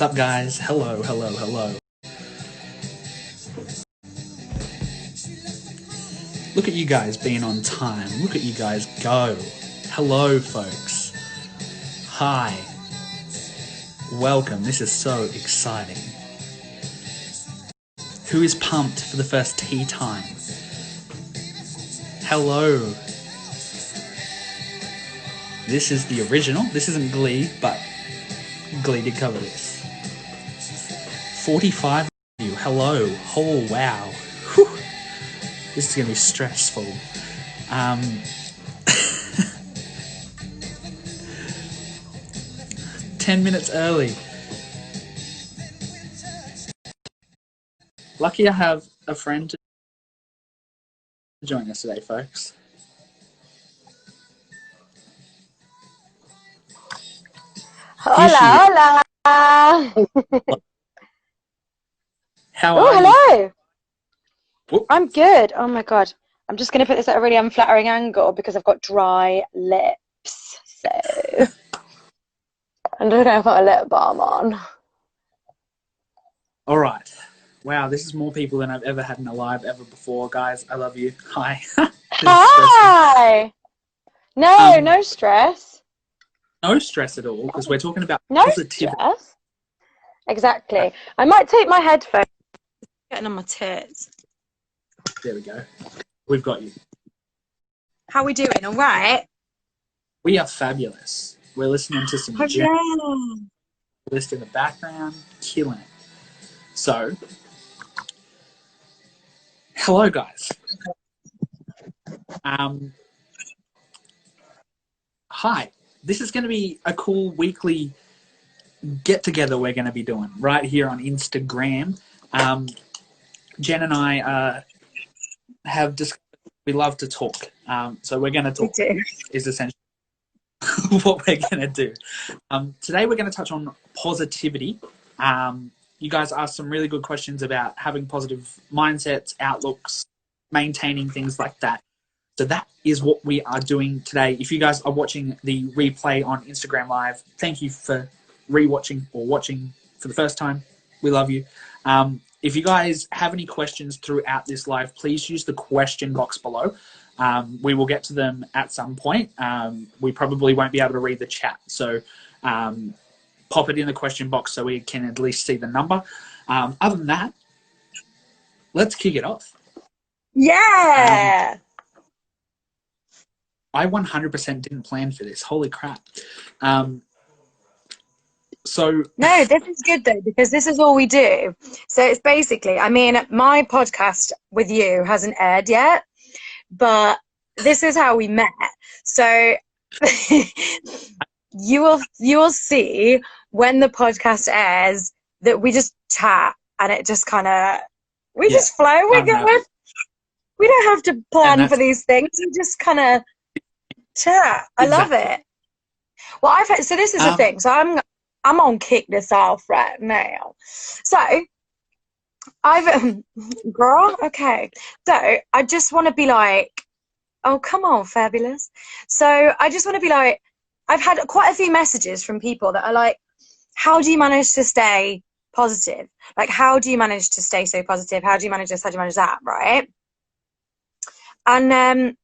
What's up, guys? Hello, hello, hello. Look at you guys being on time. Look at you guys go. Hello, folks. Hi. Welcome. This is so exciting. Who is pumped for the first tea time? Hello. This is the original. This isn't Glee, but Glee did cover this. 45 of you. Hello. Oh, wow. Whew. This is going to be stressful. 10 minutes early. Lucky I have a friend to join us today, folks. Hola, hola. How are hello. you? I'm good. Oh my God. I'm just going to put this at a really unflattering angle because I've got dry lips. So I'm just going to put a lip balm on. All right. Wow, this is more people than I've ever had in a live ever before, guys. I love you. Hi. Hi. No stress. No stress at all, because we're talking about no positivity. Stress. Exactly. I might take my headphones. Getting on my tits. There we go. We've got you. How are we doing? All right? We are fabulous. We're listening to some list in the background, killing it. So, hello, guys. Hi. This is going to be a cool weekly get-together we're going to be doing right here on Instagram. Jen and I have discussed we love to talk. So we're going to talk is essentially what we're going to do. Today we're going to touch on positivity. You guys asked some really good questions about having positive mindsets, outlooks, maintaining things like that. So that is what we are doing today. If you guys are watching the replay on Instagram Live, thank you for rewatching or watching for the first time. We love you. If you guys have any questions throughout this live, please use the question box below. We will get to them at some point. We probably won't be able to read the chat. So pop it in the question box so we can at least see the number. Other than that, let's kick it off. Yeah. I 100% didn't plan for this. Holy crap. So no, this is good though, because this is all we do. So it's basically, I mean, my podcast with you hasn't aired yet, but this is how we met. So you will see when the podcast airs that we just chat and it just kind of just flow. We don't have to plan for these things. We just kind of chat. I love it. Well, so this is the thing. So I'm on kick this off right now. So girl, okay. So I just want to be like, oh, come on, fabulous. So I just want to be like, I've had quite a few messages from people that are like, how do you manage to stay positive? Like, how do you manage to stay so positive? How do you manage this? How do you manage that? Right. And I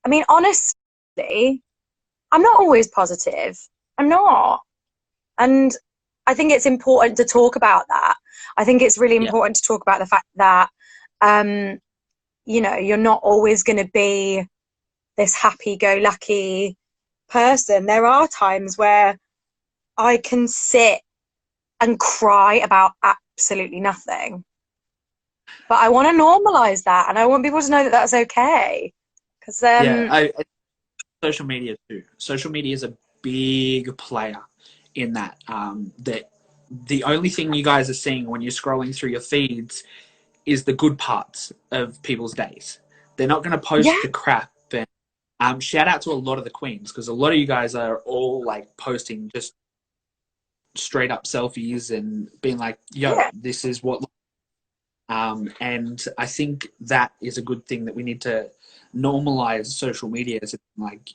mean, honestly, I'm not always positive. I'm not. And I think it's important to talk about that. I think it's really important to talk about the fact that, you know, you're not always going to be this happy-go-lucky person. There are times where I can sit and cry about absolutely nothing. But I want to normalize that, and I want people to know that that's okay. Because social media too. Social media is a big player in that. That the only thing you guys are seeing when you're scrolling through your feeds is the good parts of people's days. They're not going to post the crap. And shout out to a lot of the queens, because a lot of you guys are all like posting just straight up selfies and being like, yo, this is what. And I think that is a good thing that we need to normalize social media. As like,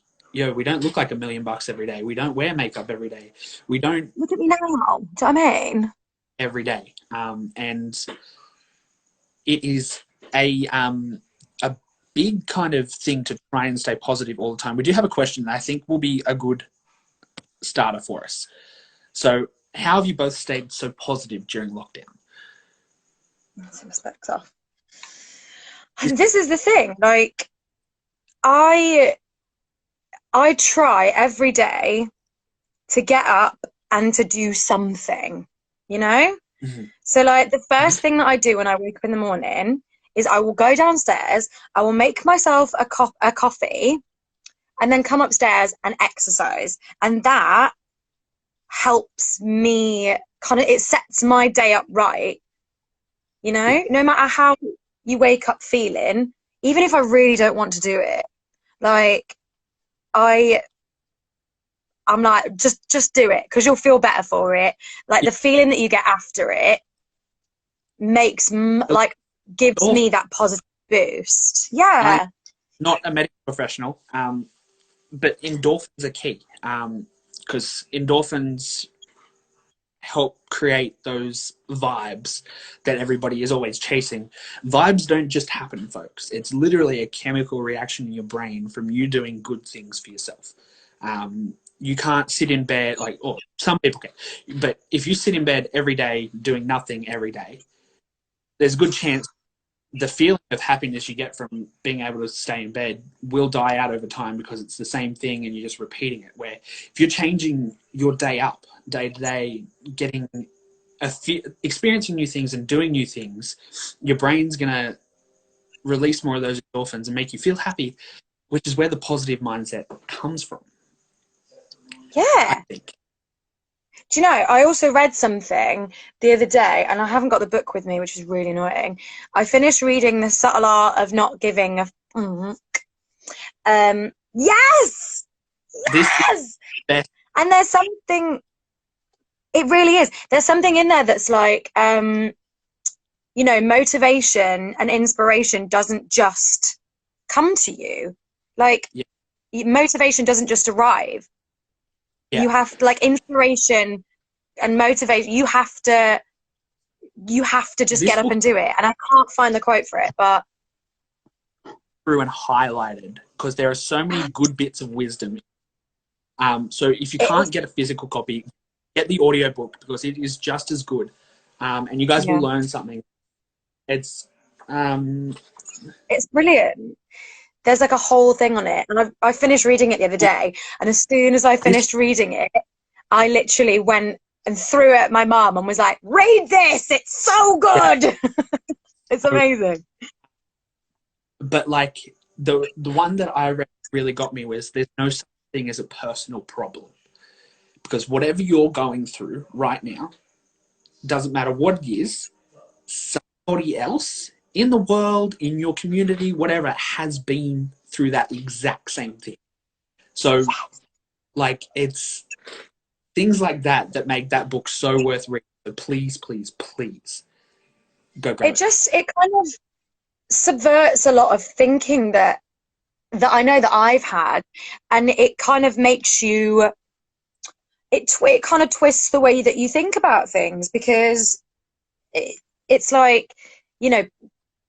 we don't look like $1,000,000 every day. We don't wear makeup every day. We don't Look at me now. Do you know what I mean? every day. And it is a big kind of thing to try and stay positive all the time. We do have a question that I think will be a good starter for us. So, how have you both stayed so positive during lockdown? Some specs off. And this is the thing. Like, I try every day to get up and to do something, you know? Mm-hmm. So, like, the first thing that I do when I wake up in the morning is I will go downstairs, I will make myself a coffee, and then come upstairs and exercise. And that helps me it sets my day up right, you know? No matter how you wake up feeling, even if I really don't want to do it, like, I'm like, just do it, because you'll feel better for it. Like, the feeling that you get after it makes gives me that positive boost. Yeah. I'm not a medical professional, but endorphins are key, because endorphins help create those vibes that everybody is always chasing. Vibes don't just happen, folks. It's literally a chemical reaction in your brain from you doing good things for yourself. You can't sit in bed, or some people can, but if you sit in bed every day doing nothing every day, there's a good chance the feeling of happiness you get from being able to stay in bed will die out over time, because it's the same thing and you're just repeating it. Where if you're changing your day up, day to day, getting experiencing new things and doing new things, your brain's going to release more of those endorphins and make you feel happy, which is where the positive mindset comes from. Yeah. I think. Do you know, I also read something the other day, and I haven't got the book with me, which is really annoying. I finished reading The Subtle Art of Not Giving a... Yes! Yes! And there's something... It really is. There's something in there that's like, you know, motivation and inspiration doesn't just come to you. Like, motivation doesn't just arrive. Yeah. You have, like, inspiration and motivation, you have to just get up and do it. And I can't find the quote for it, but through and highlighted, because there are so many good bits of wisdom. So if you can't get a physical copy, get the audiobook, because it is just as good. And you guys will learn something. It's brilliant. There's like a whole thing on it, and I finished reading it the other day, and as soon as I finished reading it, I literally went and threw it at my mum and was like, read this, it's so good. It's amazing. But like the one that I read really got me was, there's no such thing as a personal problem, because whatever you're going through right now, doesn't matter what it is, somebody else in the world, in your community, whatever, has been through that exact same thing. So like, it's things like that that make that book so worth reading. So please, please, please go grab it. It kind of subverts a lot of thinking that I know that I've had, and it kind of makes you, it kind of twists the way that you think about things, because it's like, you know,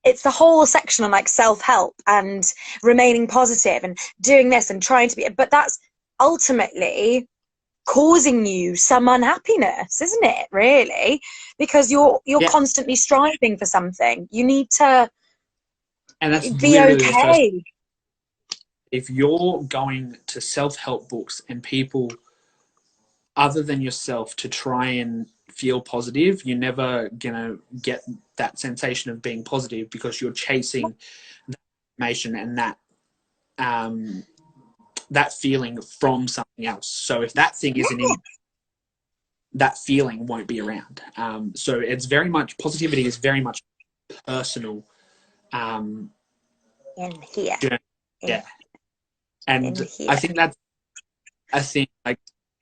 it's the whole section on like self-help and remaining positive and doing this and trying to be, but that's ultimately causing you some unhappiness, isn't it, really? Because you're constantly striving for something. You need to be okay. If you're going to self-help books and people other than yourself to try and feel positive, you're never gonna get that sensation of being positive, because you're chasing that information and that feeling from something else. So if that thing isn't in, that feeling won't be around. So it's very much, positivity is very much personal. In here. Yeah. And I think that's a thing. Like,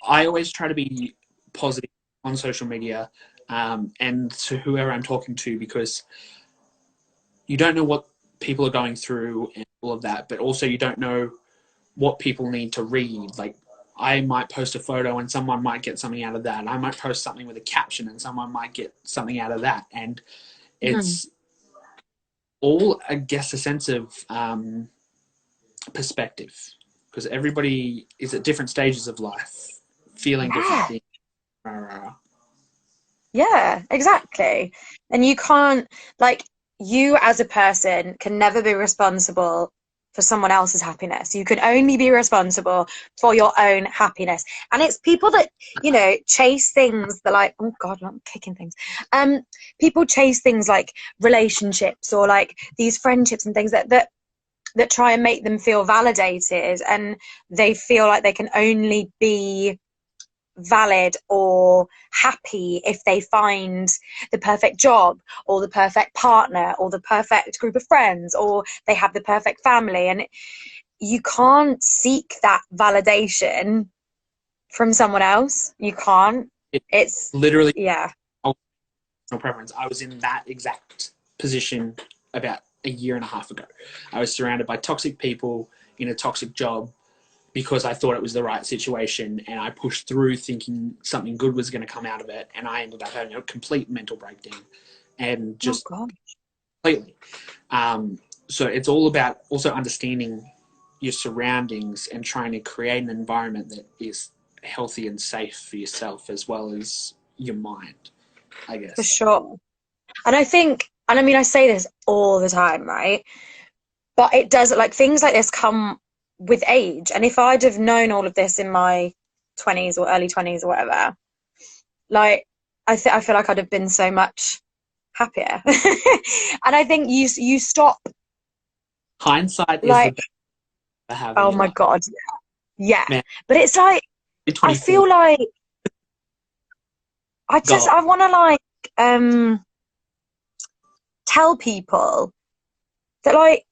I always try to be positive on social media, and to whoever I'm talking to, because you don't know what people are going through and all of that, but also you don't know what people need to read. Like, I might post a photo and someone might get something out of that. I might post something with a caption and someone might get something out of that. And Mm. it's all, I guess, a sense of perspective, because everybody is at different stages of life, feeling different Yeah. things. Yeah, exactly. And you can't, like, you as a person can never be responsible for someone else's happiness. You can only be responsible for your own happiness. And it's people that, chase things that, like, oh God, I'm kicking things. People chase things like relationships or like these friendships and things that try and make them feel validated, and they feel like they can only be valid or happy if they find the perfect job or the perfect partner or the perfect group of friends or they have the perfect family. And you can't seek that validation from someone else. You can't. It It's, literally, yeah. no preference. I was in that exact position about a year and a half ago. I was surrounded by toxic people in a toxic job because I thought it was the right situation, and I pushed through thinking something good was going to come out of it, and I ended up having a complete mental breakdown, and Oh just God. completely. So it's all about also understanding your surroundings and trying to create an environment that is healthy and safe for yourself as well as your mind, I For guess. sure. And I think, and I mean, I say this all the time, right? But it does, like, things like this come with age. And if I'd have known all of this in my 20s or early 20s or whatever, like, I feel like I'd have been so much happier. And I think you stop, Hindsight is the like, best to have in oh your my life. God, yeah. Man, But it's like, I 24, feel like go. I want to, like, tell people that, like,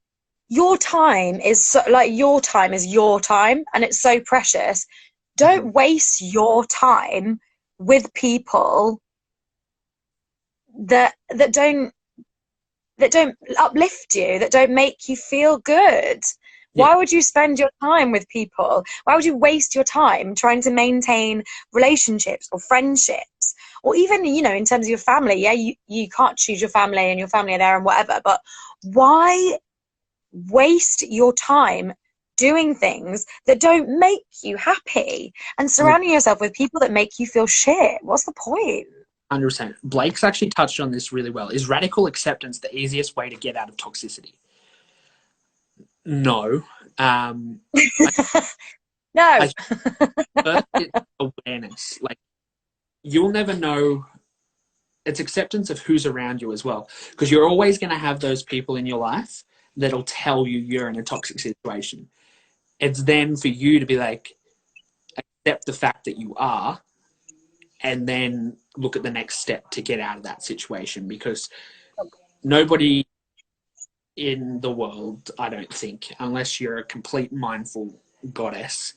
your time is so, like, your time is your time and it's so precious. Mm-hmm. Don't waste your time with people that don't uplift you, that don't make you feel good. Yeah, Why would you spend your time with people? Why would you waste your time trying to maintain relationships or friendships? Or even, in terms of your family, yeah, you can't choose your family and your family are there and whatever, but why waste your time doing things that don't make you happy and surrounding yourself with people that make you feel shit? What's the point? 100%. Blake's actually touched on this really well. Is radical acceptance the easiest way to get out of toxicity? No. I, No. I first it's awareness. Like, you'll never know. It's acceptance of who's around you as well, because you're always going to have those people in your life that'll tell you you're in a toxic situation. It's then for you to be like, accept the fact that you are, and then look at the next step to get out of that situation, because nobody in the world, I don't think, unless you're a complete mindful goddess,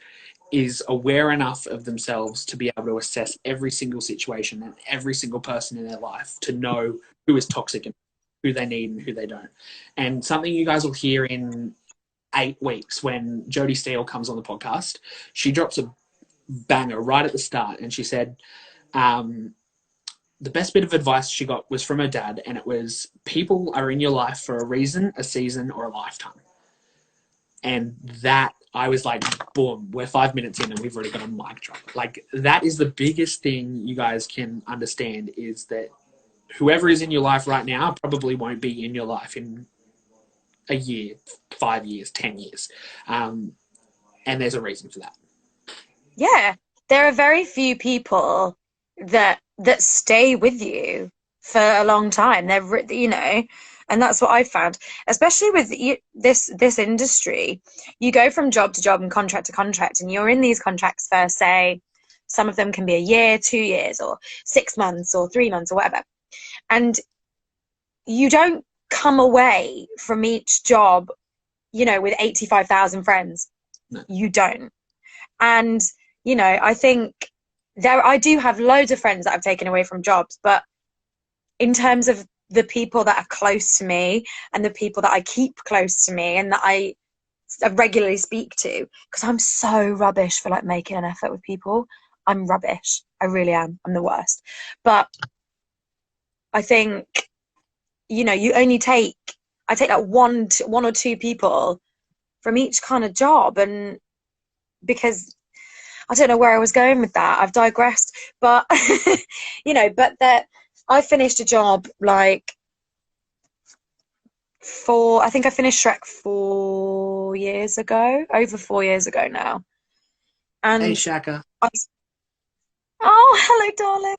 is aware enough of themselves to be able to assess every single situation and every single person in their life to know who is toxic and who they need and who they don't. And something you guys will hear in 8 weeks when Jodie Steele comes on the podcast, she drops a banger right at the start, and she said, the best bit of advice she got was from her dad, and it was, people are in your life for a reason, a season, or a lifetime. And that, I was like, boom, we're 5 minutes in and we've already got a mic drop. Like, that is the biggest thing you guys can understand, is that whoever is in your life right now probably won't be in your life in a year, 5 years, 10 years. And there's a reason for that. Yeah, there are very few people that stay with you for a long time. And that's what I found, especially with this industry. You go from job to job and contract to contract, and you're in these contracts for, say, some of them can be a year, 2 years, or 6 months, or 3 months, or whatever. And you don't come away from each job, with 85,000 friends. No. You don't. And, I think I do have loads of friends that I've taken away from jobs, but in terms of the people that are close to me and the people that I keep close to me and that I regularly speak to, because I'm so rubbish for like making an effort with people. I'm rubbish. I really am. I'm the worst. But I think, you know, I take like one or two people from each kind of job, and because I don't know where I was going with that. I've digressed, but you know, but that I finished a job like I think I finished Shrek 4 years ago, over 4 years ago now. Hey, And Shaka. Oh, hello, darling.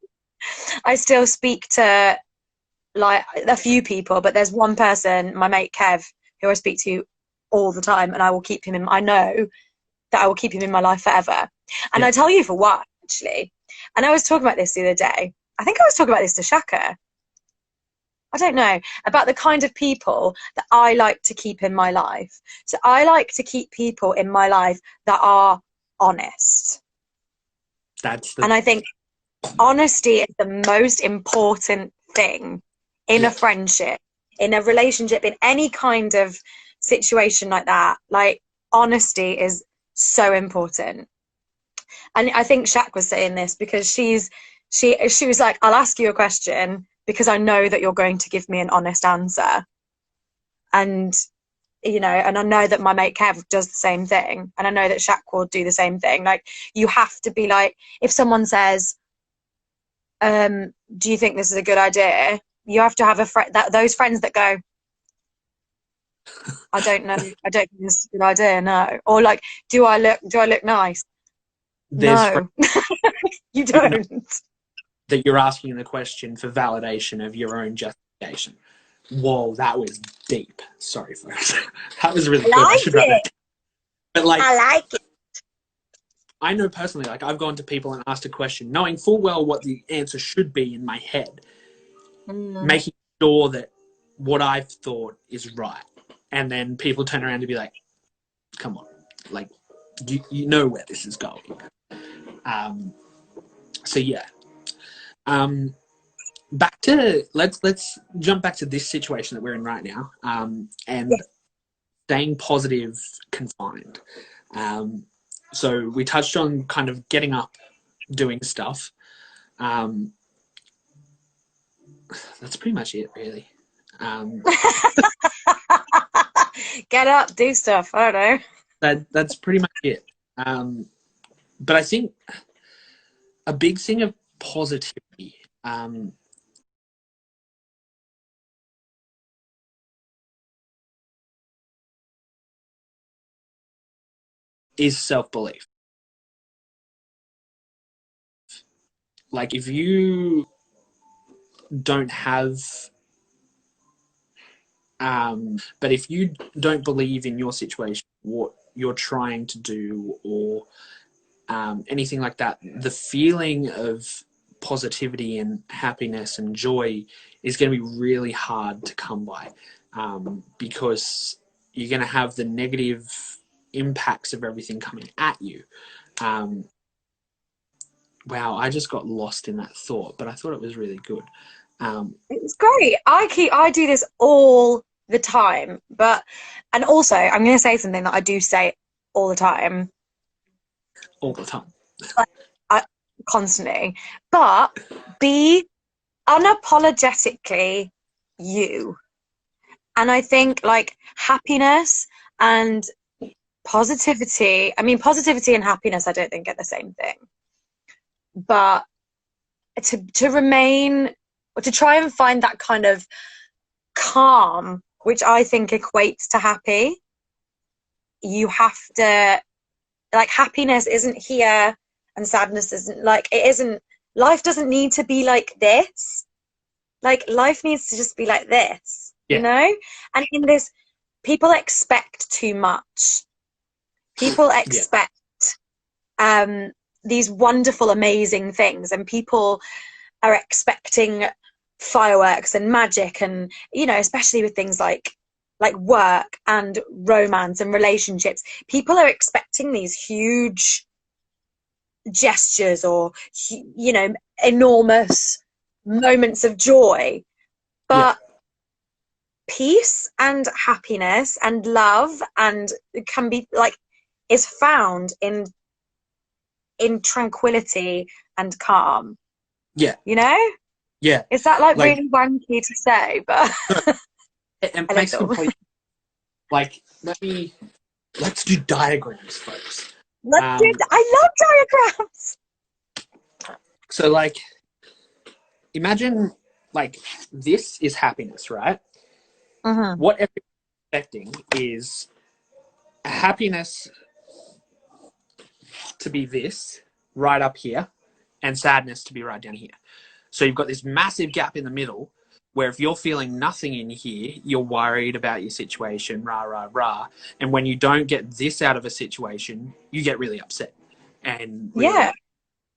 I still speak to like a few people, but there's one person, my mate Kev, who I speak to all the time, and I know that I will keep him in my life forever. And Yeah. I tell you for what, actually. And I was talking about this the other day. I think I was talking about this to Shaka. I don't know, about the kind of people that I like to keep in my life. So I like to keep people in my life that are honest. And I think honesty is the most important thing in a friendship, in a relationship, in any kind of situation like that. Like, honesty is so important. And I think Shaq was saying this because she was like, I'll ask you a question because I know that you're going to give me an honest answer. And you know, and I know that my mate Kev does the same thing, and I know that Shaq will do the same thing. Like, you have to be like, if someone says, do you think this is a good idea? You have to have those friends that go, I don't know, I don't think this is a good idea, no. Or like, do I look nice? No. You don't. That you're asking the question for validation of your own justification. Whoa, that was deep. Sorry, folks. That was really good. I should write that down. But like, I like it. I know personally, like, I've gone to people and asked a question, knowing full well what the answer should be in my head, making sure that what I've thought is right. And then people turn around to be like, come on, like, you know where this is going. So yeah. Back to let's jump back to this situation that we're in right now, and staying positive confined. So we touched on kind of getting up, doing stuff. That's pretty much it, really. Get up, do stuff. I don't know. That's pretty much it. But I think a big thing of positivity. Is self-belief. Like, if you don't have but if you don't believe in your situation, what you're trying to do, or anything like that, the feeling of positivity and happiness and joy is going to be really hard to come by, because you're going to have the negative impacts of everything coming at you. Wow, I just got lost in that thought, but I thought it was really good. It's great. I do this all the time, and also I'm going to say something that I do say all the time. All the time. Constantly. But be unapologetically you. And I think like happiness and positivity, I mean, positivity and happiness, I don't think are the same thing. But to remain, or to try and find that kind of calm, which I think equates to happy, you have to, like, happiness isn't here and sadness isn't, like, it isn't, life doesn't need to be like this. Like, life needs to just be like this, you know? And in this, people expect too much. People expect these wonderful, amazing things, and people are expecting fireworks and magic, and, you know, especially with things like work and romance and relationships, people are expecting these huge gestures, or, you know, enormous moments of joy. But peace and happiness and love, and it can be like, is found in tranquility and calm. Yeah. You know? Yeah. Is that like Like, really wanky to say? But it a makes little. complete, like, let's do diagrams, folks. I love diagrams. So, like, imagine, like, this is happiness, right? Mm-hmm. What everyone's expecting is happiness to be this right up here and sadness to be right down here. So you've got this massive gap in the middle where if you're feeling nothing in here, you're worried about your situation, rah, rah, rah. And when you don't get this out of a situation, you get really upset and really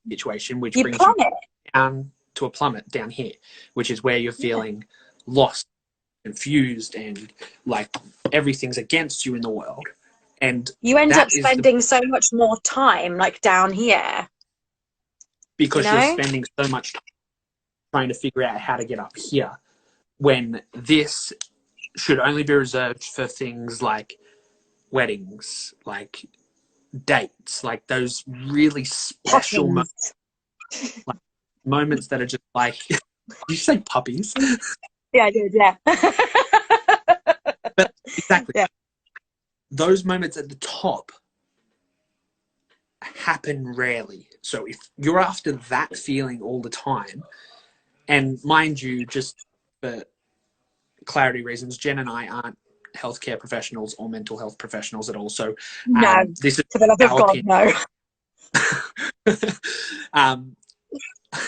situation, which You brings you plummet. down to a plummet down here, which is where you're feeling lost, confused, and like everything's against you in the world. And You end that up is spending so much more time like down here. because You you're know? spending so much time trying to figure out how to get up here, when this should only be reserved for things like weddings, like dates, like those really special moments, like moments that are just like, did you say puppies? Yeah, I did, yeah. But exactly. Yeah. Those moments at the top happen rarely. So if you're after that feeling all the time, and mind you, just for clarity reasons, Jen and I aren't healthcare professionals or mental health professionals at all. So No, this is for the love of our God, opinion. no.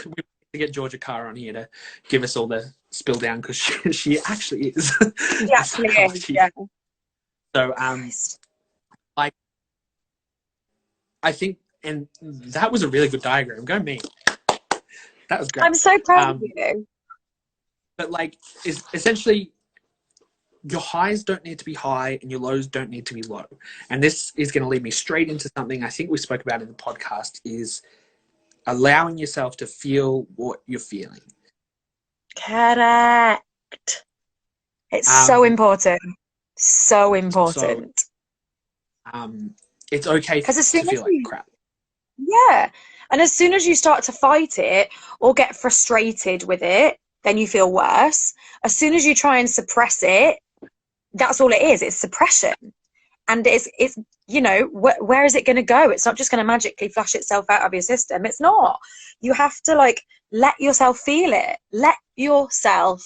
We need to get Georgia Carr on here to give us all the spill down, because she actually is. She actually is, yeah. So, like, I think, and that was a really good diagram. Go me. That was great. I'm so proud of you. But like, is essentially, your highs don't need to be high and your lows don't need to be low. And this is going to lead me straight into something I think we spoke about in the podcast, is allowing yourself to feel what you're feeling. Correct. It's so important. So important. So, it's okay to feel like crap. Yeah. And as soon as you start to fight it or get frustrated with it, then you feel worse. As soon as you try and suppress it, that's all it is. It's suppression. And it's you know, where is it going to go? It's not just going to magically flush itself out of your system. It's not. You have to like let yourself feel it. Let yourself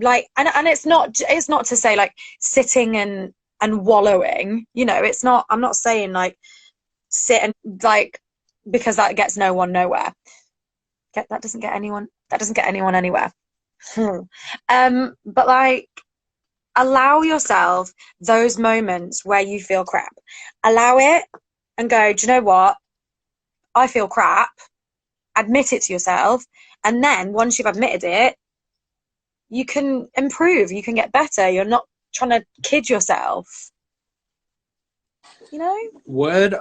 like, and it's not to say like sitting and wallowing, you know, it's not, I'm not saying like sit and like, because that gets no one nowhere. That doesn't get anyone anywhere. But like, allow yourself those moments where you feel crap. Allow it and go, do you know what? I feel crap. Admit it to yourself. And then once you've admitted it, you can improve. You can get better. You're not trying to kid yourself. You know? Word,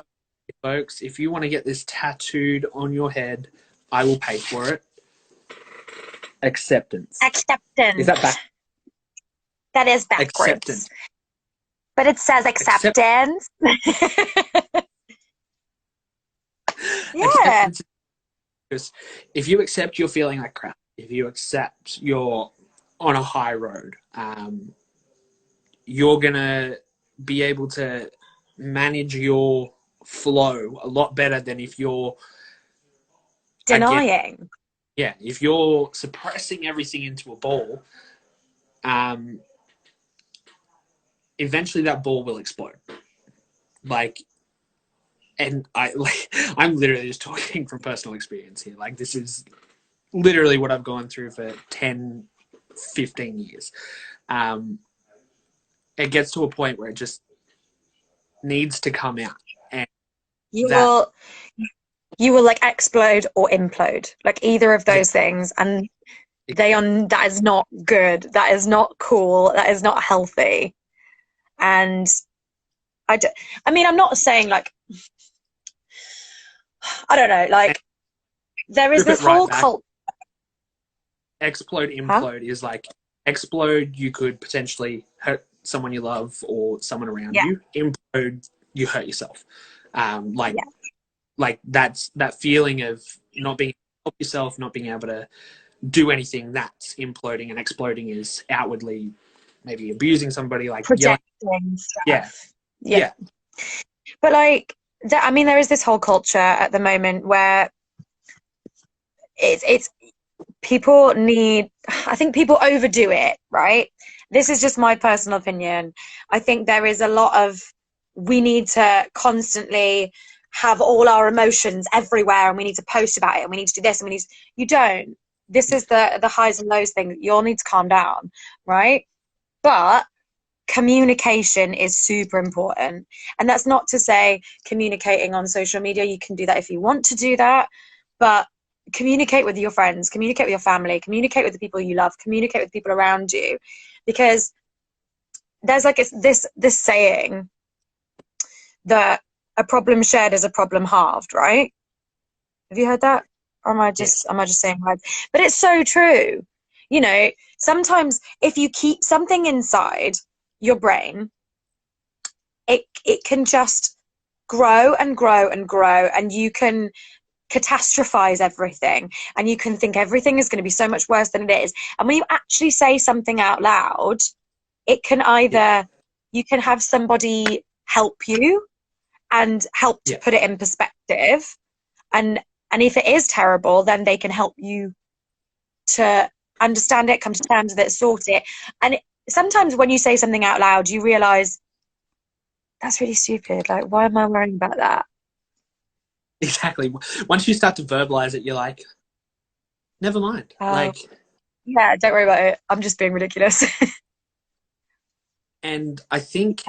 folks, if you want to get this tattooed on your head, I will pay for it. Acceptance. Acceptance. Is that back? That is backwards. Acceptance. But it says acceptance. Yeah. Acceptance. Because if you accept you're feeling like crap, if you accept you're on a high road, you're going to be able to manage your flow a lot better than if you're denying. If you're suppressing everything into a ball, eventually that ball will explode. Like, and I'm literally just talking from personal experience here. Like, this is literally what I've gone through for 10, 15 years. It gets to a point where it just needs to come out. And you will like explode or implode, like either of those things. And that is not good. That is not cool. That is not healthy. And I mean, I'm not saying like, I don't know, like there is this whole cult. Explode, implode is like Explode, you could potentially hurt someone you love or someone around Yeah. you. Implode, you hurt yourself. Like, Yeah. like that's that feeling of not being able to help yourself, not being able to do anything. That's imploding, and exploding is outwardly maybe abusing somebody, like yelling. Projecting Yeah, stuff. Yeah. yeah, But like, I mean, there is this whole culture at the moment where it's people need, I think people overdo it, right? This is just my personal opinion. I think there is a lot of, we need to constantly have all our emotions everywhere, and we need to post about it, and we need to do this, and we need to, you don't. This is the highs and lows thing. You all need to calm down, right? But communication is super important. And that's not to say communicating on social media, you can do that if you want to do that, but communicate with your friends, communicate with your family, communicate with the people you love, communicate with people around you, because there's like this saying that a problem shared is a problem halved, right? Have you heard that? Or am I just saying words? But it's so true. You know, sometimes if you keep something inside your brain, it can just grow and grow and grow, and you can catastrophize everything, and you can think everything is going to be so much worse than it is. And when you actually say something out loud, it can either, you can have somebody help you and help to put it in perspective, and if it is terrible, then they can help you to understand it, come to terms with it, sort it. And sometimes when you say something out loud, you realize that's really stupid. Like, why am I worrying about that? exactly. Once you start to verbalize it, you're like, never mind. Like, yeah, don't worry about it. I'm just being ridiculous. and I think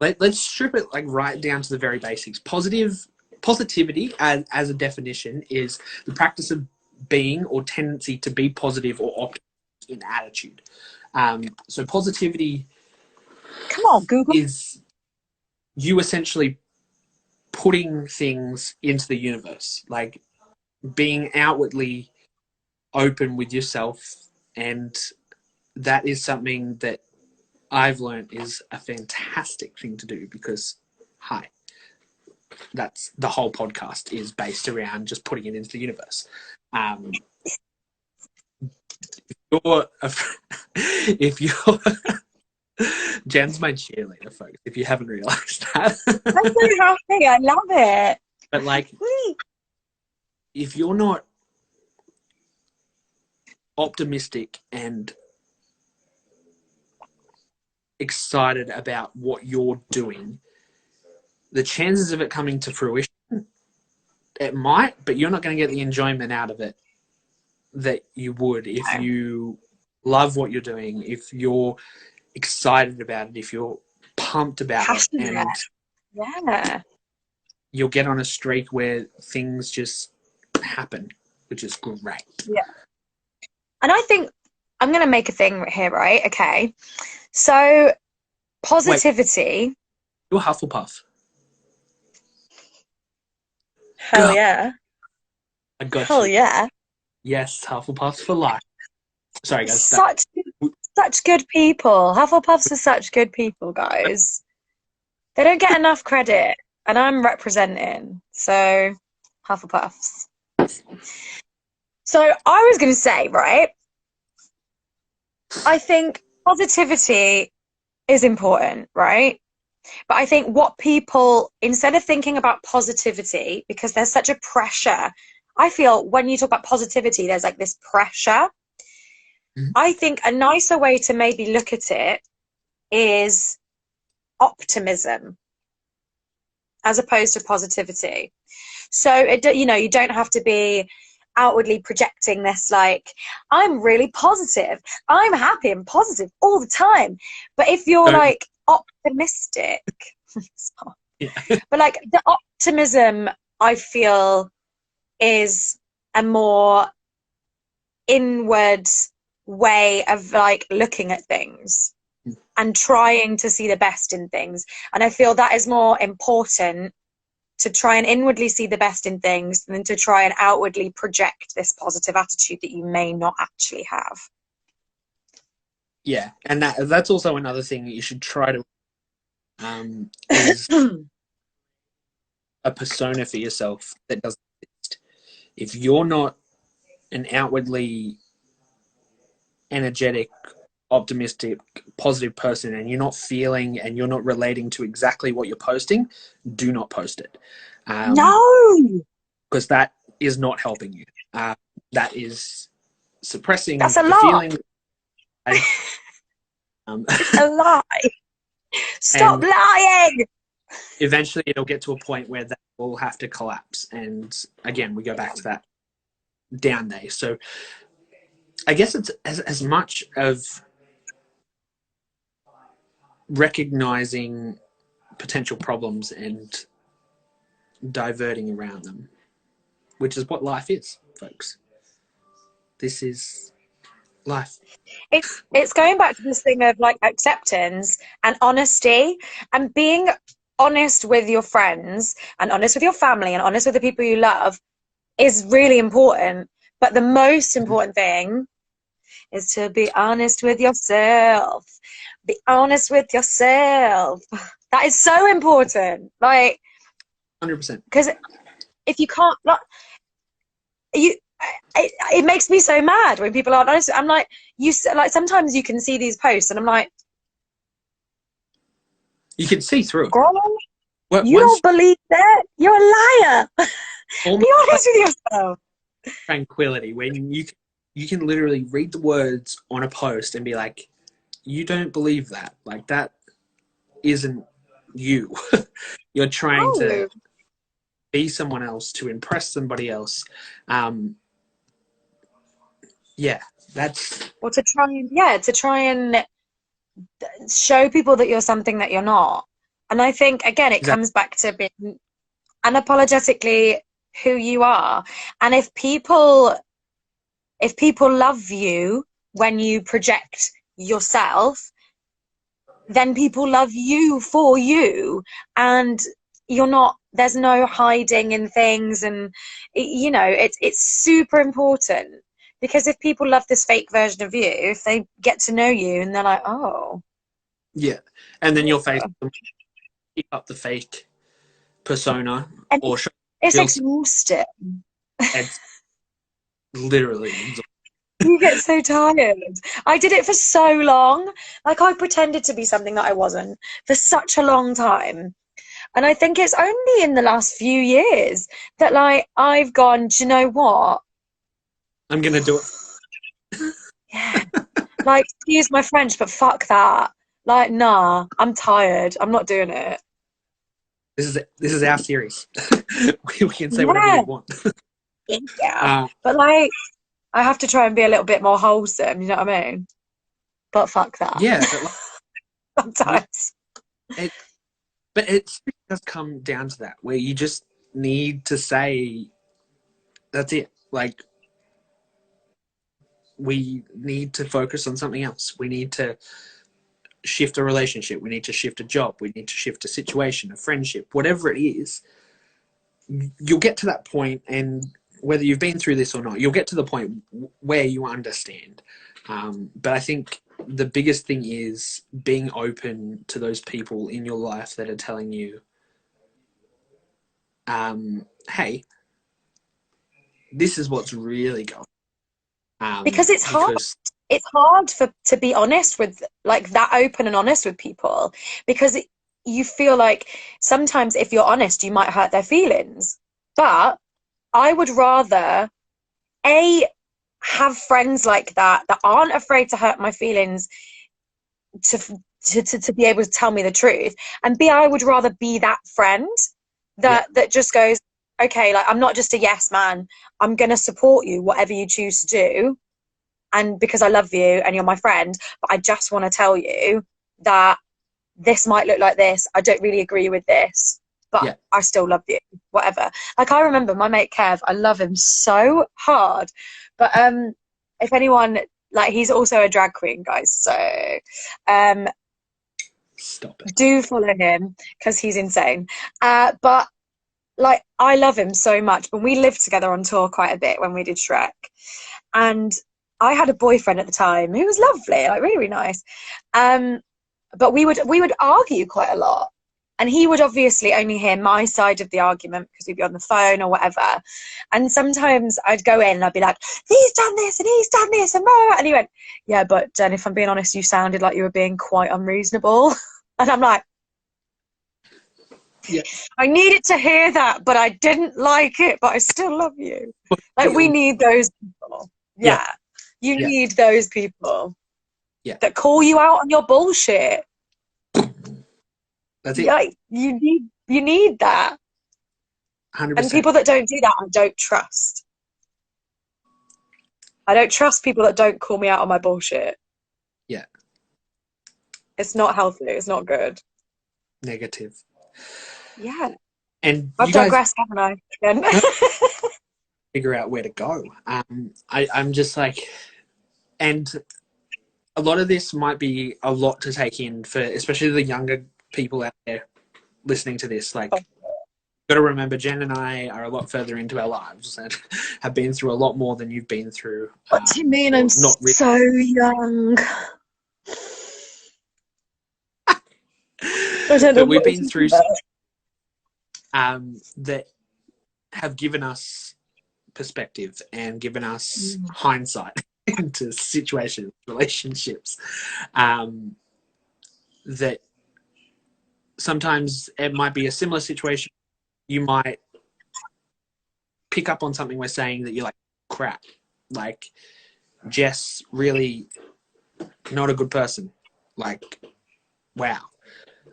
let's strip it like right down to the very basics. Positivity as a definition is the practice of being or tendency to be positive or optimistic in attitude. So positivity, come on, Google. is you essentially putting things into the universe, like being outwardly open with yourself. And that is something that I've learned is a fantastic thing to do, because that's the whole podcast is based around just putting it into the universe. If you're Jen's my cheerleader, folks, if you haven't realized that. I'm so happy. I love it. But like, if you're not optimistic and excited about what you're doing, the chances of it coming to fruition, it might, but you're not going to get the enjoyment out of it that you would if you love what you're doing, if you're excited about it, if you're pumped about passionate. And yeah, you'll get on a streak where things just happen, which is great. Yeah. And I think I'm going to make a thing here, right? Okay. So positivity. Wait, you're Hufflepuff. Hell yeah. I got Hell you. yeah. Yes, Hufflepuffs for life. Sorry, guys. Such good people. Hufflepuffs are such good people, guys. They don't get enough credit, and I'm representing. So, Hufflepuffs. So, I was going to say, right, I think positivity is important, right? But I think what people, instead of thinking about positivity, because there's such a pressure, I feel when you talk about positivity, there's like this pressure. I think a nicer way to maybe look at it is optimism as opposed to positivity. So, you don't have to be outwardly projecting this like, I'm really positive, I'm happy and positive all the time. But if you're like optimistic, but like the optimism, I feel, is a more inward way of like looking at things and trying to see the best in things. And I feel that is more important, to try and inwardly see the best in things than to try and outwardly project this positive attitude that you may not actually have. Yeah, and that's also another thing that you should try to is a persona for yourself that doesn't exist. If you're not an outwardly energetic, optimistic, positive person, and you're not feeling and you're not relating to exactly what you're posting, do not post it. No, Because that is not helping you. That is suppressing that's a the lie. feeling. It's a lie. Stop And lying. eventually it'll get to a point where that will have to collapse. And again, we go back to that down day. So I guess it's as much of recognizing potential problems and diverting around them, which is what life is, folks. This is life. It's going back to this thing of like acceptance and honesty and being honest with your friends and honest with your family and honest with the people you love is really important. But the most important thing is to be honest with yourself. Be honest with yourself. That is so important. Like, 100%. because if you can't, like, it makes me so mad when people aren't honest. I'm like, sometimes you can see these posts and I'm like, You can see through it. girl, you don't believe that? You're a liar. Be honest with yourself. Tranquility when you can literally read the words on a post and be like, you don't believe that. Like, that isn't you. You're trying to be someone else, to impress somebody else. Yeah, that's... Or to try and show people that you're something that you're not. And I think, again, it comes back to being unapologetically who you are. And if people love you when you project yourself, then people love you for you, and there's no hiding in things. And it's super important, because if people love this fake version of you, if they get to know you and they're like, oh yeah, and then your face keep up the fake persona, and or show it's real exhausting. it's literally exhausting. You get so tired. I did it for so long. Like, I pretended to be something that I wasn't for such a long time. And I think it's only in the last few years that, like, I've gone, do you know what? I'm gonna do it. Yeah. Like, excuse my French, but fuck that. Like, nah, I'm tired. I'm not doing it. This is our series. we can say whatever we want. Yeah. But, like, I have to try and be a little bit more wholesome, you know what I mean? But fuck that. Yeah, but sometimes. But it does come down to that, where you just need to say, that's it. Like, we need to focus on something else. We need to shift a relationship. We need to shift a job. We need to shift a situation, a friendship, whatever it is. You'll get to that point, and whether you've been through this or not, you'll get to the point where you understand. But I think the biggest thing is being open to those people in your life that are telling you, hey, this is what's really going on. Because it's hard. It's hard to be honest with, like, that open and honest with people, because you feel like sometimes if you're honest, you might hurt their feelings. But I would rather have friends like that aren't afraid to hurt my feelings, to be able to tell me the truth, and I would rather be that friend that just goes, okay, like, I'm not just a yes man, I'm gonna support you whatever you choose to do, and because I love you and you're my friend, but I just want to tell you that this might look like this, I don't really agree with this, but I still love you, whatever. Like, I remember my mate Kev, I love him so hard, but if anyone, like, he's also a drag queen, guys, so Stop it. do follow him, because he's insane. But, like, I love him so much, but we lived together on tour quite a bit when we did Shrek, and I had a boyfriend at the time who was lovely, like really, really nice. But we would argue quite a lot. And he would obviously only hear my side of the argument because we'd be on the phone or whatever. And sometimes I'd go in and I'd be like, he's done this and he's done this and blah, blah, blah. And he went, yeah, but Jen, if I'm being honest, you sounded like you were being quite unreasonable. And I'm like, Yeah. I needed to hear that, but I didn't like it, but I still love you. Like, we need those people. Yeah. You need those people that call you out on your bullshit. That's it. Yeah, you need that. 100%. And people that don't do that, I don't trust. I don't trust people that don't call me out on my bullshit. Yeah. It's not healthy. It's not good. Negative. Yeah. And I've you guys digressed, haven't I? Again. figure out where to go. I'm just like, and a lot of this might be a lot to take in for especially the younger people out there listening to this. Like, got to remember, Jen and I are a lot further into our lives and have been through a lot more than you've been through. What do you mean? I'm not really. so young. But we've been through that have given us perspective and given us hindsight into situations, relationships, that sometimes it might be a similar situation. You might pick up on something we're saying that you're like, crap, like Jess really not a good person. Like, wow.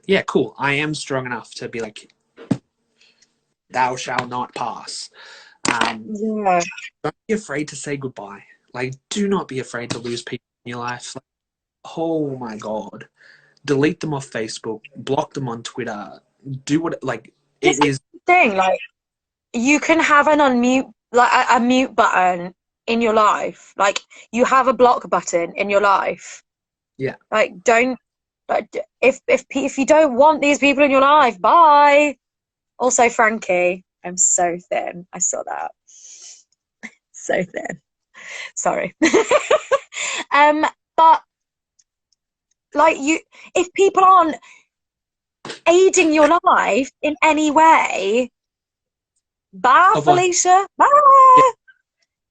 Yeah, cool. I am strong enough to be like, thou shalt not pass. Don't be afraid to say goodbye. Like, do not be afraid to lose people in your life. Like, oh my God. Delete them off Facebook, block them on Twitter, do what, like, it is. Thing, like, you can have an unmute, like a mute button in your life. Like, you have a block button in your life. Yeah. Like, don't, like, if you don't want these people in your life, bye. Also, Frankie, I'm so thin. I saw that. So thin. Sorry. But like, if people aren't aiding your life in any way, bye, Felicia. Bye.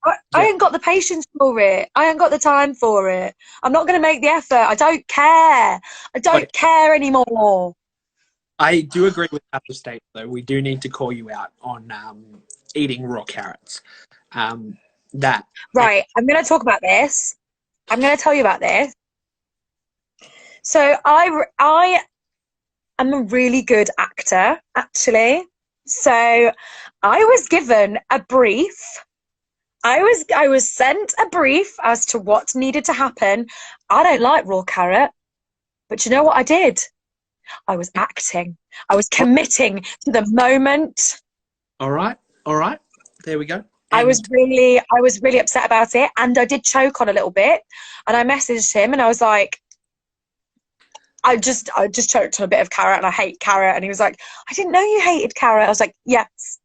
Yeah. I ain't got the patience for it. I ain't got the time for it. I'm not going to make the effort. I don't care. I don't care anymore. I do agree with that statement, though. We do need to call you out on eating raw carrots. That. Right. I'm going to talk about this. I'm going to tell you about this. So I am a really good actor, actually. So I was given a brief. I was sent a brief as to what needed to happen. I don't like raw carrot, but you know what I did? I was acting. I was committing to the moment. All right. There we go. I was really upset about it, and I did choke on a little bit. And I messaged him, and I was like, I just choked on a bit of carrot, and I hate carrot. And he was like, I didn't know you hated carrot. I was like, yes,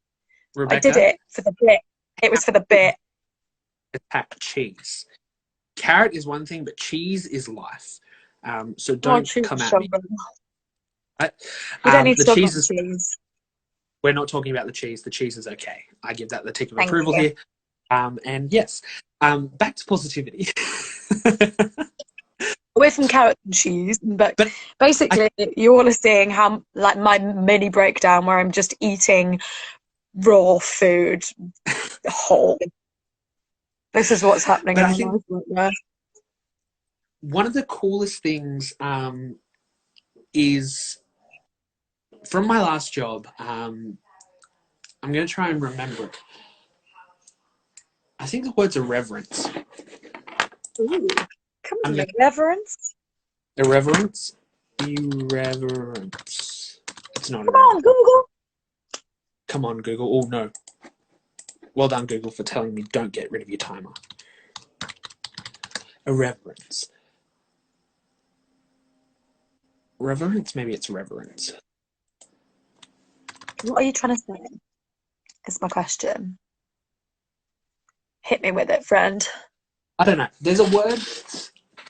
Rebecca, I did it for the bit. It was for the bit. Attack cheese. Carrot is one thing, but cheese is life. So don't come at me. We don't need to talk about cheese. We're not talking about the cheese. The cheese is okay. I give that the tick of approval here. And yes, back to positivity. Away from carrot and cheese, but basically you all are seeing how, like, my mini breakdown where I'm just eating raw food whole. This is what's happening in my life right now. One of the coolest things is from my last job. I'm going to try and remember it. I think the words irreverence. Ooh, come on, irreverence. Irreverence. Irreverence. It's not. Come on, Google. Come on, Google. Oh no. Well done, Google, for telling me don't get rid of your timer. Irreverence. Reverence? Maybe it's reverence. What are you trying to say? Is my question. Hit me with it, friend. I don't know. There's a word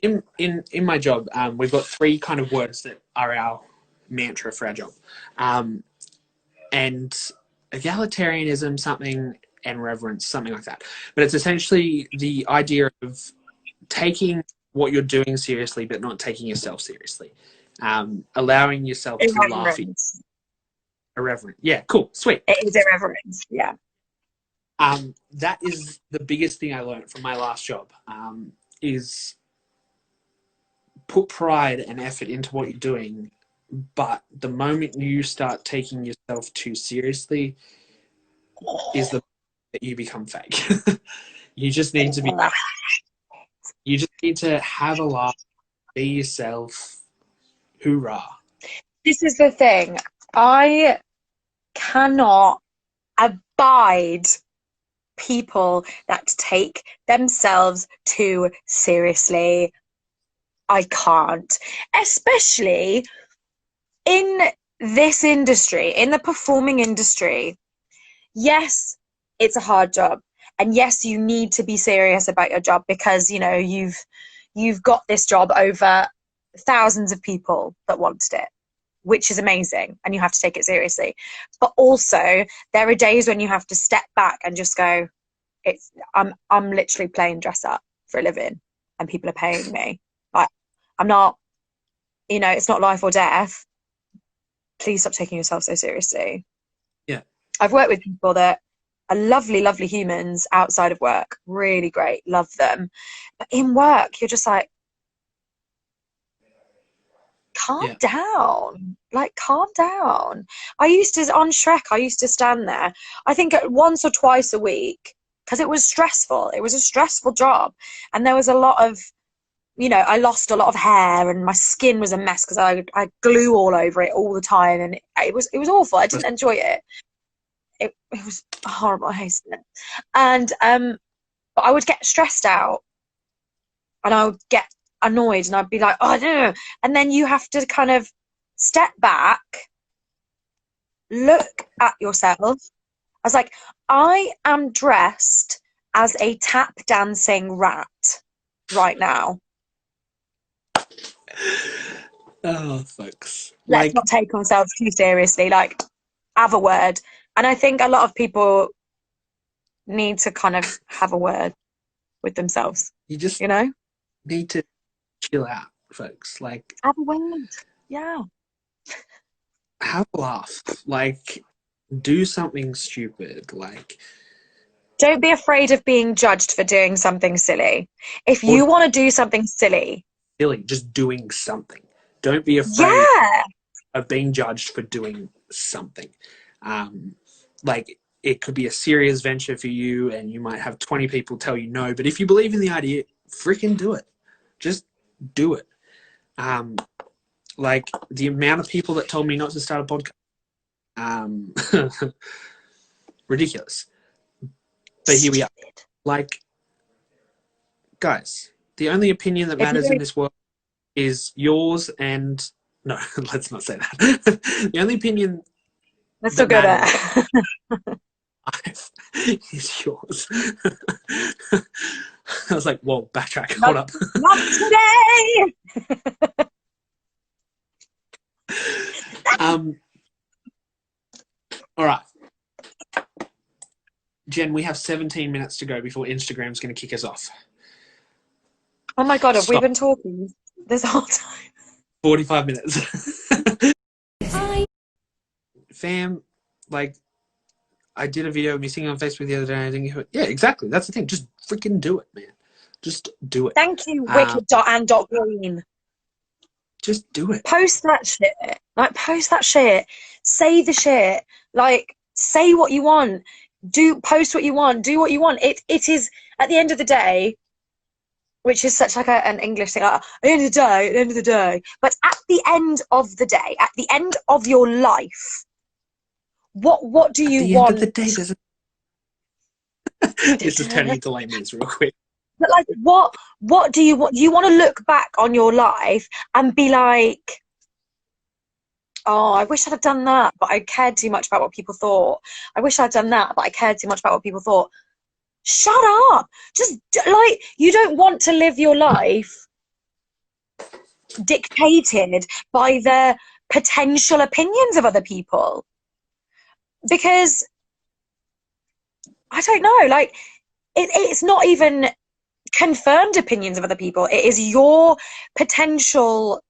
in my job. We've got 3 kind of words that are our mantra for our job, and egalitarianism, something, and reverence, something like that. But it's essentially the idea of taking what you're doing seriously, but not taking yourself seriously. Allowing yourself to laugh. Irreverence. Irreverent. Yeah, cool, sweet. It is irreverence. Yeah. That is the biggest thing I learned from my last job. Is put pride and effort into what you're doing, but the moment you start taking yourself too seriously is the that you become fake. You just need to be. You just need to have a laugh, be yourself. Hoorah! This is the thing. I cannot abide people that take themselves too seriously. I can't, especially in this industry, in the performing industry. Yes, it's a hard job, and yes, you need to be serious about your job because you know you've got this job over thousands of people that wanted it, which is amazing, and you have to take it seriously. But also, there are days when you have to step back and just go, I'm literally playing dress up for a living, and people are paying me. Like, I'm not, you know, it's not life or death. Please stop taking yourself so seriously. Yeah. I've worked with people that are lovely, lovely humans outside of work. Really great. Love them. But in work, you're just like, calm down. Like, calm down. On Shrek, I used to stand there, I think once or twice a week, because it was stressful. It was a stressful job. And there was a lot of, you know, I lost a lot of hair and my skin was a mess because I glue all over it all the time. And it was awful. I didn't enjoy it. It was horrible. I hated it. And but I would get stressed out and I would get annoyed and I'd be like, oh, I don't know. And then you have to kind of step back, look at yourself. I was like, I am dressed as a tap dancing rat right now. Oh, folks. Let's not take ourselves too seriously. Like, have a word. And I think a lot of people need to kind of have a word with themselves. You just, you know, need to chill out, folks. Like, have a word. Yeah. Have a laugh. Like, do something stupid. Like, don't be afraid of being judged for doing something silly. If you want to do something silly, just doing something. Don't be afraid of being judged for doing something. Like, it could be a serious venture for you and you might have 20 people tell you no, but if you believe in the idea, freaking do it. Just do it. Like, the amount of people that told me not to start a podcast, ridiculous. But here we are. Like, guys, the only opinion that matters in this world is yours and... No, let's not say that. The only opinion that's so good at is yours. I was like, whoa, backtrack, hold up. Not today! All right. Jen, we have 17 minutes to go before Instagram's going to kick us off. Oh my God, have we been talking this whole time? 45 minutes. Fam, like, I did a video of me singing on Facebook the other day and I think, yeah, exactly. That's the thing. Just freaking do it, man. Just do it. Thank you, Wicked and Green. Just do it. Post that shit. Like, post that shit. Say the shit. Like, say what you want. Post what you want. Do what you want. It is, at the end of the day, which is such like an English thing, like, at the end of the day. But at the end of the day, at the end of your life, what do you want? At the end of the day, this is turning into lame real quick. But like, what do you want? You want to look back on your life and be like, oh, I wish I'd have done that, but I cared too much about what people thought. I wish I'd done that, but I cared too much about what people thought. Shut up. Just like, you don't want to live your life dictated by the potential opinions of other people. Because I don't know, like it's not even confirmed opinions of other people. It is your potential,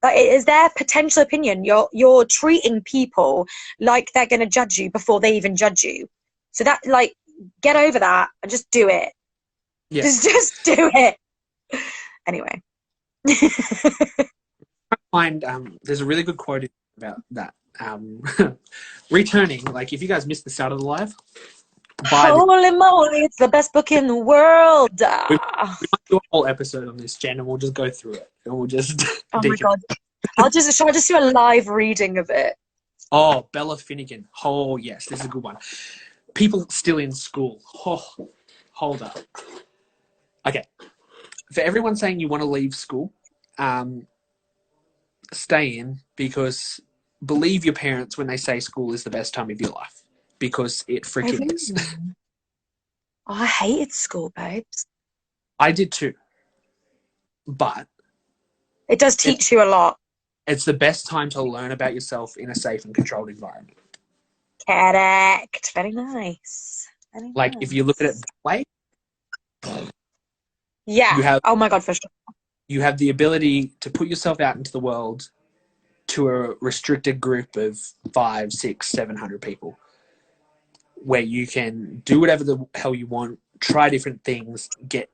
like, it is their potential opinion. You're treating people like they're gonna judge you before they even judge you. So that, like, get over that and just do it. Yeah. Just do it. Anyway. There's a really good quote about that. Returning, like, if you guys missed the start of the live, holy moly, it's the best book in the world. We might do a whole episode on this, Jen, and we'll just go through it. And we'll just oh my god. Shall I just do a live reading of it? Oh, Bella Finnegan. Oh yes, this is a good one. People still in school. Oh, hold up. Okay. For everyone saying you want to leave school, stay in, because believe your parents when they say school is the best time of your life, because it freaking is. Oh, I hated school, babes. I did too. But it does teach you a lot. It's the best time to learn about yourself in a safe and controlled environment. Correct. Very nice. Very like, nice. If you look at it that way, yeah. Oh my god, for sure. You have the ability to put yourself out into the world to a restricted group of 500, 600, 700 people, where you can do whatever the hell you want, try different things, get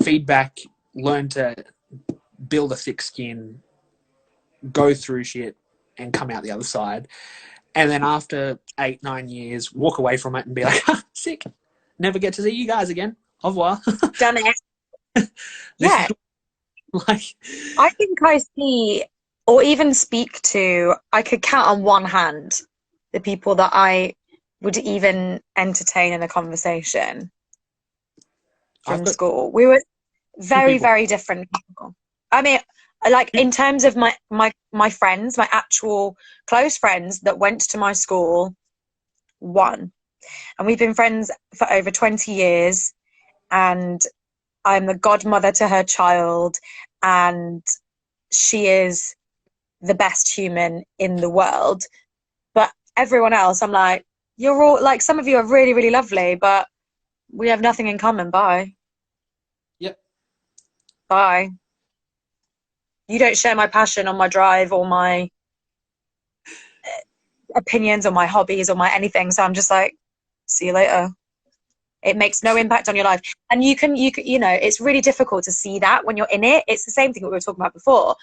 feedback, learn to build a thick skin, go through shit, and come out the other side. And then after 8, 9 years, walk away from it and be like, sick. Never get to see you guys again. Au revoir. Done it. Yeah. Like, I think I see, or even speak to, I could count on one hand the people that I would even entertain in a conversation from school. We were very, very different people. I mean, like, in terms of my friends, my actual close friends that went to my school, one. And we've been friends for over 20 years. And I'm the godmother to her child. And she is the best human in the world. But everyone else, I'm like, you're all, like, some of you are really, really lovely, but we have nothing in common. Bye. Yep. Bye. You don't share my passion or my drive or my opinions or my hobbies or my anything. So I'm just like, see you later. It makes no impact on your life. And you know, it's really difficult to see that when you're in it. It's the same thing that we were talking about before.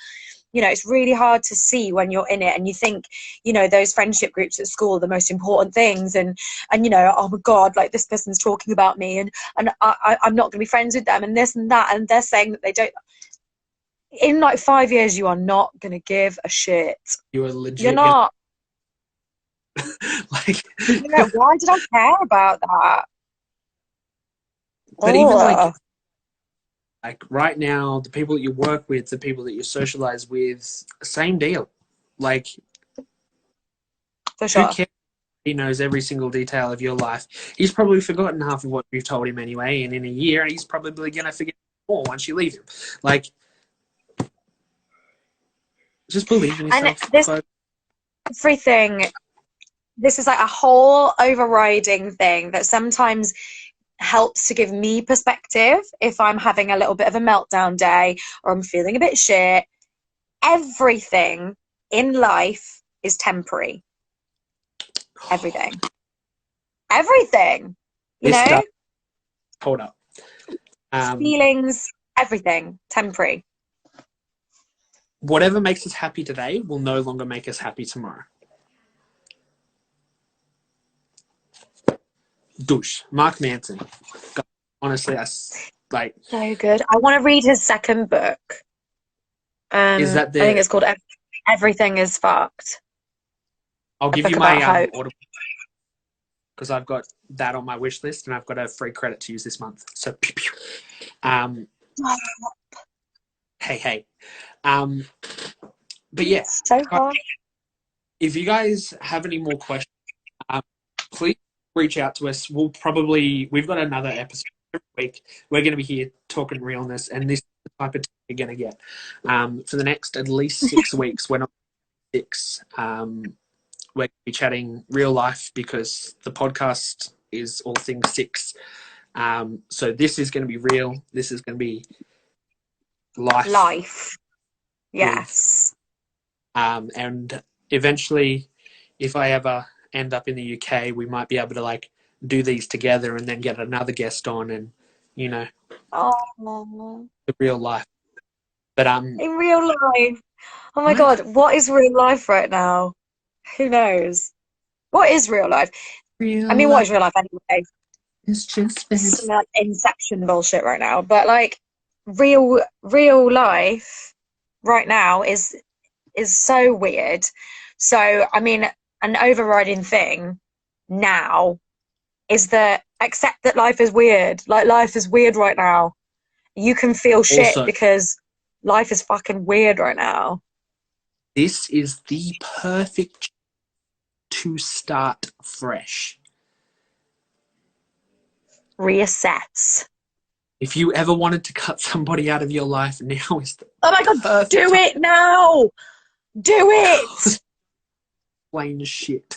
You know, it's really hard to see when you're in it and you think, you know, those friendship groups at school are the most important things, and you know, oh my god, like, this person's talking about me, and I'm not going to be friends with them, and this and that, and they're saying that they don't. In like 5 years, you are not going to give a shit. You are legit. You're not. Like, yeah, why did I care about that? But even like right now, the people that you work with, the people that you socialize with, same deal. Like, for sure. Who cares? He knows every single detail of your life. He's probably forgotten half of what you've told him anyway, and in a year, he's probably going to forget more once you leave him. Like, just believe in yourself. And this everything, this is like a whole overriding thing that sometimes helps to give me perspective if I'm having a little bit of a meltdown day or I'm feeling a bit shit. Everything in life is temporary. Everything. You know? Hold up. Feelings, everything, temporary. Whatever makes us happy today will no longer make us happy tomorrow. Douche. Mark Manson. God, honestly, that's like... so good. I want to read his second book. Is that the... I think it's called Everything is Fucked. I'll give you my Audible, because I've got that on my wish list and I've got a free credit to use this month. So, pew, pew. Hey. But yeah, so hard. If you guys have any more questions, please reach out to us. We've got another episode every week. We're going to be here talking realness, and this is the type of thing you're going to get. For the next at least 6 weeks, we're not 6. We're going to be chatting real life because the podcast is all things 6. So this is going to be real. This is going to be life. Yes. And eventually, if I ever end up in the UK, we might be able to like do these together and then get another guest on, and you know, the real life. But in real life. Oh my What? God, what is real life right now? Who knows? What is real life? What is real life anyway? It's just Some like Inception bullshit right now, but like real life right now is so weird. So I mean, an overriding thing now is that accept that life is weird. Like life is weird right now. You can feel shit Also, because life is fucking weird right now. this is the perfect to start fresh. Reassess. If you ever wanted to cut somebody out of your life, now is the Oh my God, perfect do time. it now. Do it. Plain shit.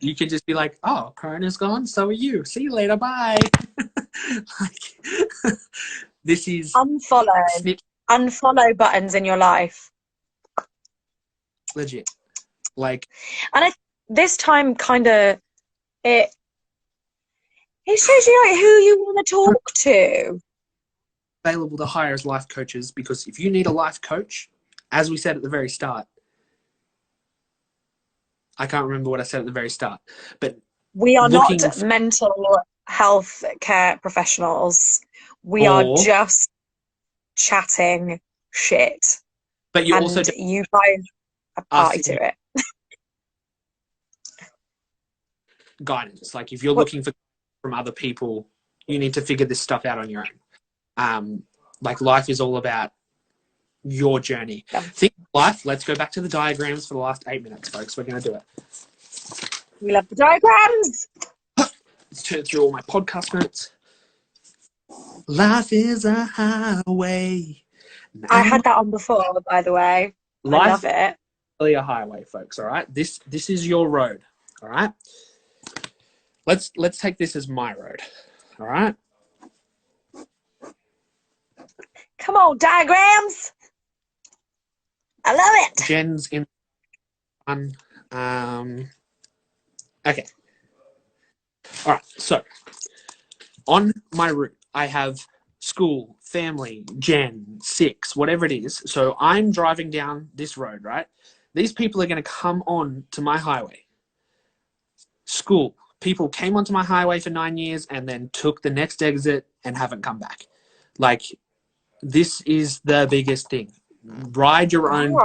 You can just be like, oh, Corona's gone, so are you. See you later, bye. Like, this is Unfollow buttons in your life. Legit. Like, and this time kind of it shows you like who you want to talk to. available to hire as life coaches, because if you need a life coach, as we said at the very start, I can't remember what I said at the very start, but we are not mental health care professionals. We are just chatting shit. But you also you guys are party to it. Guidance. Like if you're looking for from other people, you need to figure this stuff out on your own. Like life is all about your journey. Yeah. Think life. Let's go back to the diagrams for the last 8 minutes, folks. We're going to do it. We love the diagrams. Let's turn through all my podcast notes. Life is a highway. I had that on before, by the way. I love it. Really a highway, folks. All right. This is your road. All right. Let's take this as my road. All right. Come on, diagrams. I love it. Jen's in one. Okay. All right. So on my route, I have school, family, Jen, 6, whatever it is. So I'm driving down this road, right? These people are going to come on to my highway. School. People came onto my highway for 9 years and then took the next exit and haven't come back. Like, this is the biggest thing. Ride your own.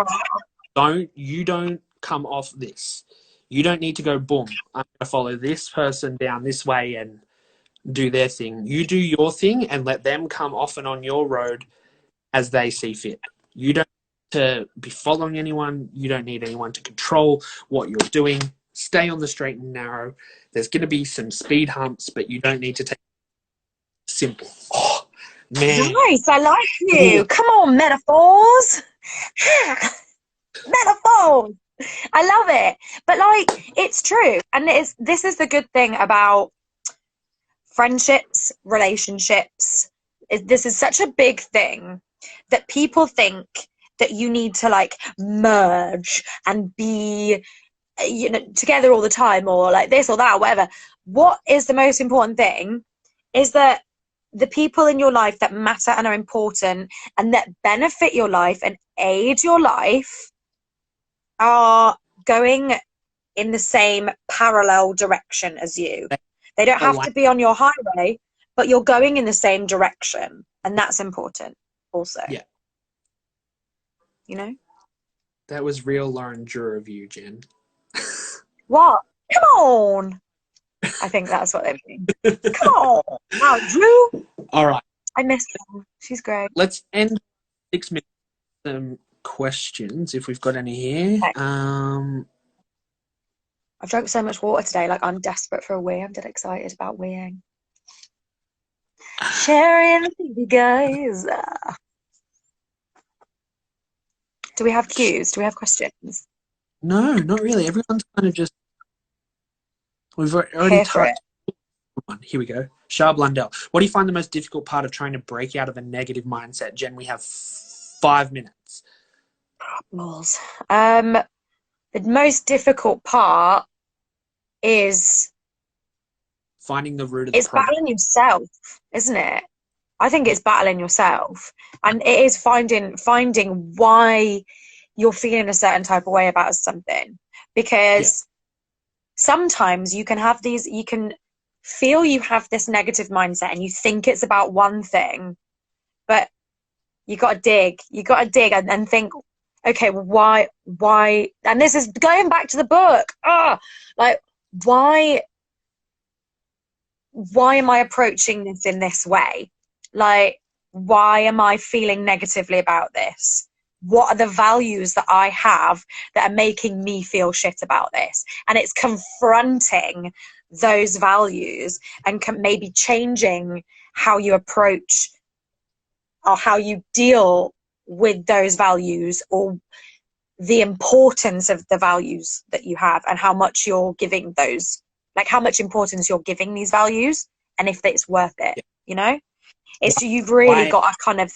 You don't come off this. You don't need to go, boom, I'm going to follow this person down this way and do their thing. You do your thing and let them come off and on your road as they see fit. You don't need to be following anyone. You don't need anyone to control what you're doing. Stay on the straight and narrow. There's going to be some speed humps, but you don't need to take it simple. Oh, man. Nice. I like you. Come on, metaphors. Metaphors. I love it. But like, it's true. And this is the good thing about friendships, relationships. This is such a big thing that people think that you need to like merge and be, you know, together all the time, or like this or that or whatever. What is the most important thing is that the people in your life that matter and are important and that benefit your life and aid your life are going in the same parallel direction as you. They don't have to be on your highway, but you're going in the same direction, and that's important also. Yeah. You know? That was real Lauren Jura of you, Jen. What? Come on! I think that's what they mean. Come on! Wow, Drew! All right. I miss her. She's great. Let's end 6 minutes with some questions, if we've got any here. Okay. I've drunk so much water today, like I'm desperate for a wee. I'm dead excited about weeing. Sharing with you guys. Do we have cues? Do we have questions? No, not really. Everyone's kind of just, we've already Here for it. touched on. Here we go. Shah Blundell. What do you find the most difficult part of trying to break out of a negative mindset? Jen, we have 5 minutes. Balls. The most difficult part is Finding the root of the problem. battling yourself, isn't it? I think it's battling yourself, and it is finding why you're feeling a certain type of way about something, because sometimes you can feel you have this negative mindset and you think it's about one thing, but you got to dig and think, okay, well, why, and this is going back to the book, like, why am I approaching this in this way? Like, why am I feeling negatively about this? What are the values that I have that are making me feel shit about this? And it's confronting those values and maybe changing how you approach or how you deal with those values, or the importance of the values that you have and how much you're giving those, like how much importance you're giving these values, and if it's worth it, you know? It's, you've really got to kind of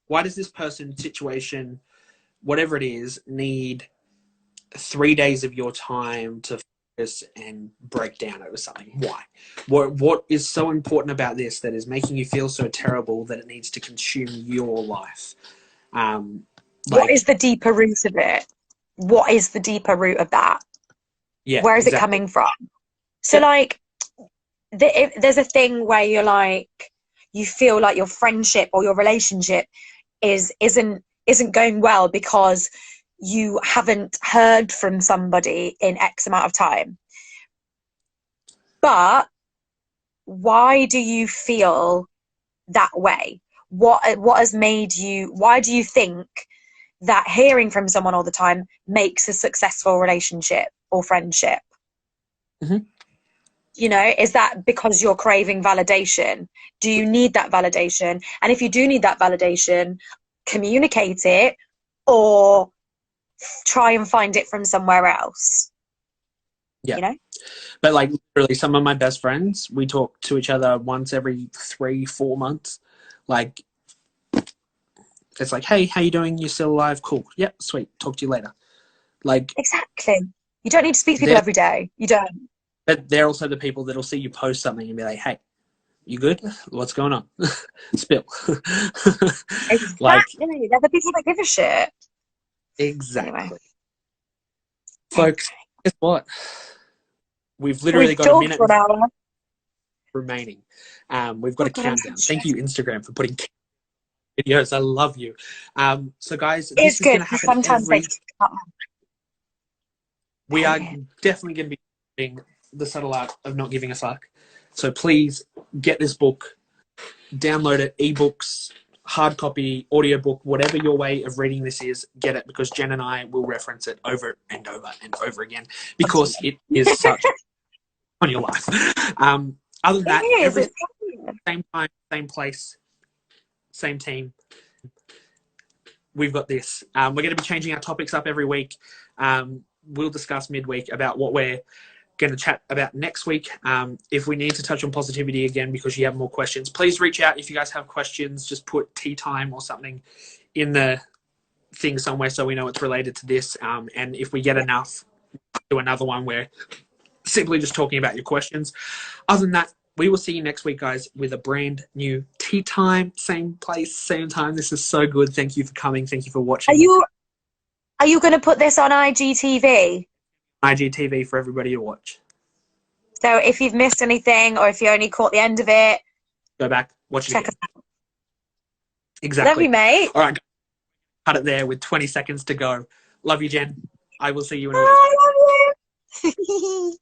why does this person, situation, whatever it is, need 3 days of your time to focus and break down over something? Why? What is so important about this that is making you feel so terrible that it needs to consume your life? What is the deeper root of it? What is the deeper root of that? Yeah, where is it coming from? So like, if there's a thing where you're like, you feel like your friendship or your relationship isn't going well because you haven't heard from somebody in X amount of time. But why do you feel that way? What has made you, why do you think that hearing from someone all the time makes a successful relationship or friendship? Mm-hmm. You know, is that because you're craving validation? Do you need that validation? And if you do need that validation, communicate it or try and find it from somewhere else. Yeah. You know? But like literally some of my best friends, we talk to each other once every 3-4 months. Like, it's like, hey, how you doing? You still alive? Cool. Yep, sweet. Talk to you later. Like, exactly. You don't need to speak to people every day. You don't. But they're also the people that'll see you post something and be like, hey, you good? What's going on? Spill. Exactly. Like, they're the people that give a shit. Exactly. Anyway. Folks, guess what? We've literally got a minute for an hour remaining. We've got a countdown. Thank you, Instagram, for putting videos. I love you. So, guys, this is going to happen every... We are definitely going to be doing the subtle art of not giving a fuck. So please get this book, download it, ebooks, hard copy, audiobook, whatever your way of reading this is, get it, because Jen and I will reference it over and over and over again because it is such on your life. Other than that, every same time, same place, same team. We've got this. We're going to be changing our topics up every week. We'll discuss midweek about what we're going to chat about next week. If we need to touch on positivity again because you have more questions, please reach out. If you guys have questions, just put tea time or something in the thing somewhere so we know it's related to this. And if we get enough, do another one where simply just talking about your questions. Other than that, we will see you next week, guys, with a brand new tea time. Same place, same time. This is so good. Thank you for coming. Thank you for watching. Are you going to put this on IGTV? IGTV for everybody to watch. So if you've missed anything or if you only caught the end of it, go back, watch it again. Us out. Exactly. Love you, mate. All right, cut it there with 20 seconds to go. Love you, Jen. I will see you in a week. I love you.